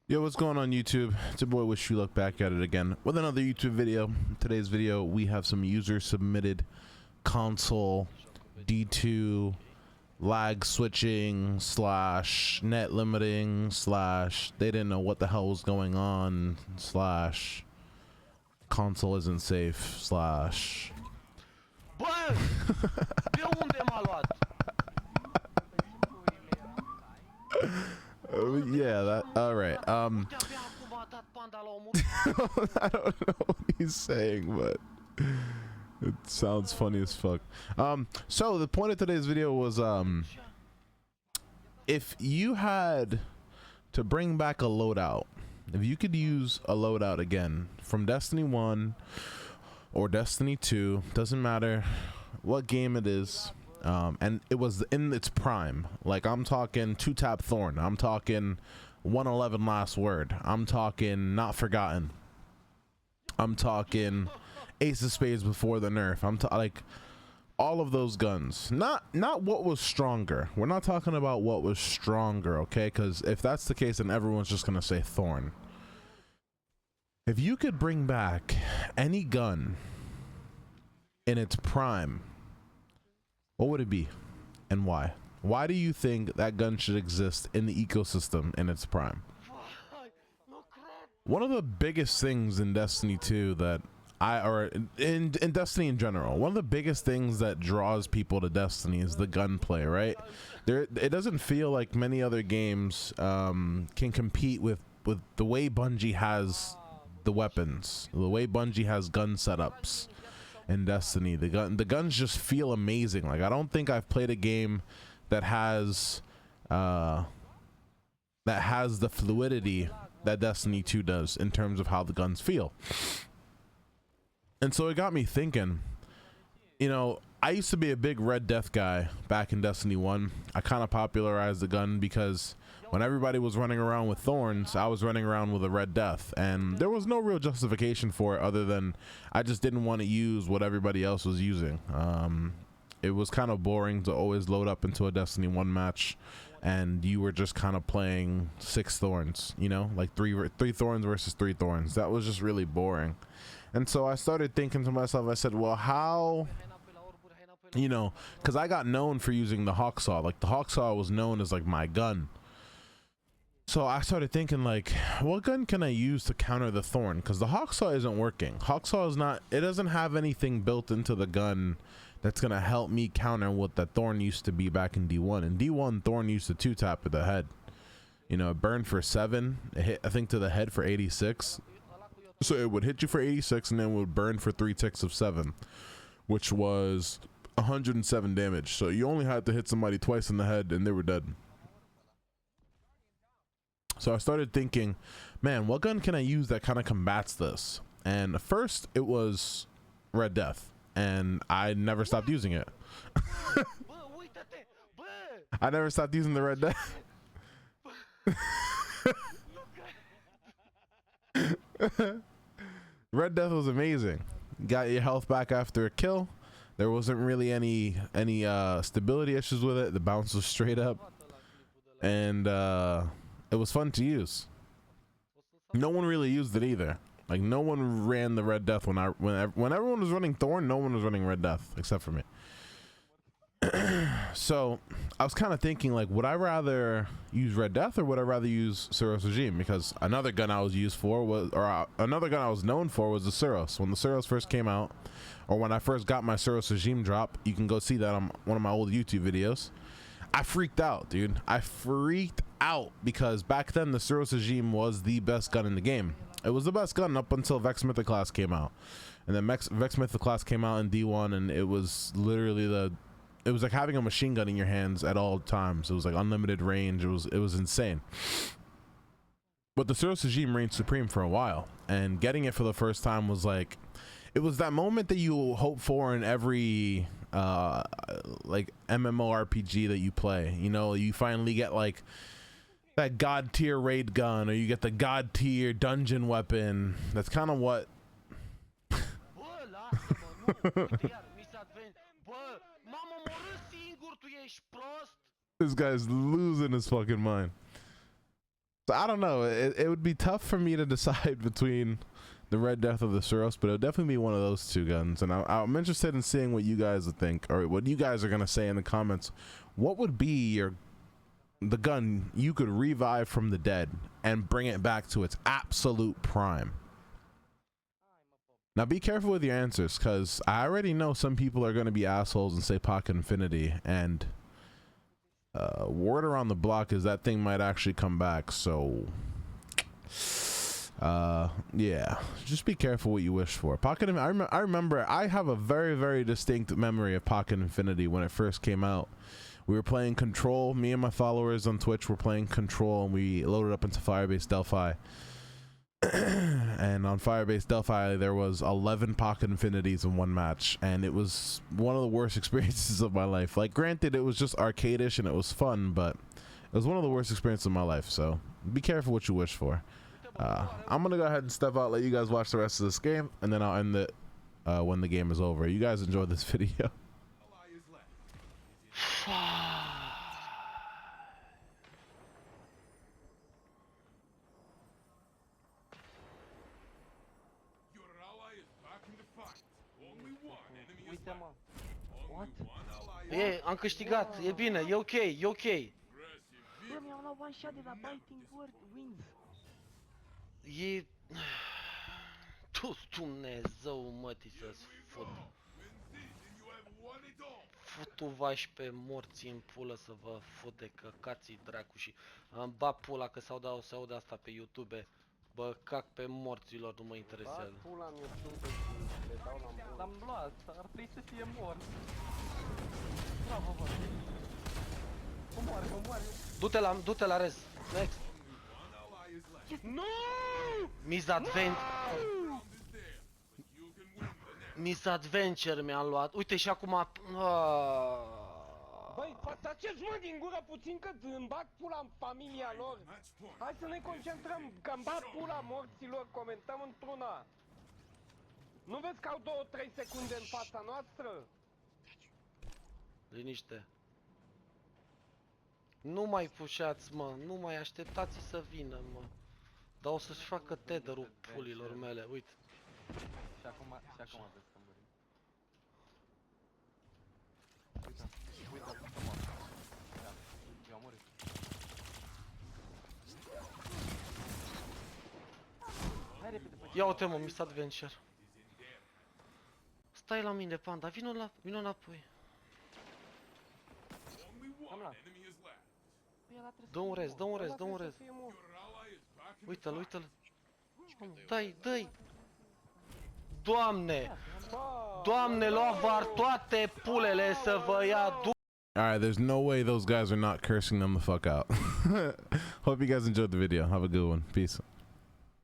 Yo, what's going on YouTube? It's your boy Wishyouluckk back at it again with another YouTube video. In today's video we have some user submitted console D2 lag switching slash net limiting slash they didn't know what the hell was going on slash console isn't safe slash yeah, that all right. I don't know what he's saying, but it sounds funny as fuck. So the point of today's video was if you had to bring back a loadout, if you could use a loadout again from Destiny 1 or Destiny 2, doesn't matter what game it is, and it was in its prime, like I'm talking 2-tap Thorn, I'm talking 111 last word, I'm talking Not Forgotten, I'm talking Ace of Spades before the nerf, I'm like all of those guns, not what was stronger. We're not talking about what was stronger, okay? Because if that's the case, then everyone's just gonna say Thorn. If you could bring back any gun in its prime, what would it be and why? Why do you think that gun should exist in the ecosystem in its prime? One of the biggest things in Destiny 2 that or in Destiny in general, one of the biggest things that draws people to Destiny is the gunplay, right? It doesn't feel like many other games can compete with the way Bungie has the weapons, the way Bungie has gun setups in Destiny. The guns just feel amazing. Like I don't think I've played a game that has the fluidity that Destiny 2 does in terms of how the guns feel. And so it got me thinking, you know, I used to be a big Red Death guy back in Destiny 1. I kind of popularized the gun because when everybody was running around with Thorns, I was running around with a Red Death, and there was no real justification for it other than I just didn't want to use what everybody else was using. It was kind of boring to always load up into a Destiny 1 match and you were just kind of playing 6 Thorns, you know, like three Thorns versus 3 Thorns. That was just really boring. And so I started thinking to myself, I said, well, how, you know, because I got known for using the Hawksaw. Like the Hawksaw was known as like my gun. So I started thinking, like, what gun can I use to counter the Thorn? Because the Hawksaw isn't working. Hawksaw is not, it doesn't have anything built into the gun that's going to help me counter what the Thorn used to be back in D1. In D1, Thorn used to 2-tap at the head. You know, it burned for 7. It hit, I think, to the head for 86. So it would hit you for 86 and then would burn for 3 ticks of 7, which was 107 damage. So you only had to hit somebody twice in the head and they were dead. So I started thinking, man, what gun can I use that kind of combats this? And first it was Red Death, and I never stopped using it. I never stopped using the Red Death. Red Death was amazing. Got your health back after a kill. There wasn't really any stability issues with it. The bounce was straight up, and it was fun to use. No one really used it either. Like no one ran the Red Death when everyone was running Thorn. No one was running Red Death except for me. So I was kind of thinking, like, would I rather use Red Death or would I rather use Suros Regime? Because another gun I was used for was, or another gun I was known for was the Suros. When the Suros first came out, or when I first got my Suros Regime drop, you can go see that on one of my old YouTube videos. I freaked out, dude. I freaked out because back then the Suros Regime was the best gun in the game. It was the best gun up until Vex Mythoclast came out, and then Vex Mythoclast came out in D1, and it was literally it was like having a machine gun in your hands at all times. It was like unlimited range. It was insane. But the Suros Regime reigned supreme for a while, and getting it for the first time was like, it was that moment that you hope for in every like MMORPG that you play. You know, you finally get like that god tier raid gun, or you get the god tier dungeon weapon. That's kind of what this guy's losing his fucking mind. So I don't know. It would be tough for me to decide between the Red Death or the Suros, but it'll definitely be one of those two guns. And I'm interested in seeing what you guys would think, or what you guys are gonna say in the comments. What would be the gun you could revive from the dead and bring it back to its absolute prime? Now be careful with your answers, because I already know some people are going to be assholes and say Pocket Infinity, and word around the block is that thing might actually come back. So yeah, just be careful what you wish for. I remember I have a very, very distinct memory of Pocket Infinity when it first came out. We were playing Control. Me and my followers on Twitch were playing Control, and we loaded up into Firebase Delphi. And on Firebase Delphi, there was 11 Pocket Infinities in one match, and it was one of the worst experiences of my life. Like, granted, it was just arcade-ish and it was fun, but it was one of the worst experiences of my life. So be careful what you wish for. I'm gonna go ahead and step out, let you guys watch the rest of this game, and then I'll end it when the game is over. You guys enjoyed this video. Uite-mă. What? E, am câștigat, e bine, e ok, e ok. Bă, mi-am luat one shot de la Biting Wings. E... Tu, Dumnezeu, mătii să-ți fut. Futu-vași pe morții în pulă să vă fut de căcații dracu și îmi bat pula că se aude asta pe YouTube. Bă, cac pe morților, nu mă interesează. Bag pula în YouTube și le dau la mult. L-am luat, ar trebui să fie mort. Bravo, bă. Omoară. Du-te la rez. Next. Nu! Misadventure mi-am luat. Uite și acum... Băi, taceți mă din gură puțin că îmi bag pula în familia lor. Hai să ne concentrăm, că îmi bag pula morților, comentăm într-una. Nu vezi că au 2-3 secunde în fața noastră? Liniște. Nu mai pușați, mă, nu mai așteptați să vină, mă. Dar o să-și facă tether-ul pulilor mele, uite. Și acum vezi că murim. Uite, cum am. Eu am murit. Hai repede pe Ia uite, mă, misadventure. Stai la mine, panda, vino înapoi. am luat. Dă un rez. Uite-l, uite-l. Dai. Doamne, lua var toate pulele să vă ia. Alright, there's no way those guys are not cursing them the fuck out. Hope you guys enjoyed the video. Have a good one. Peace.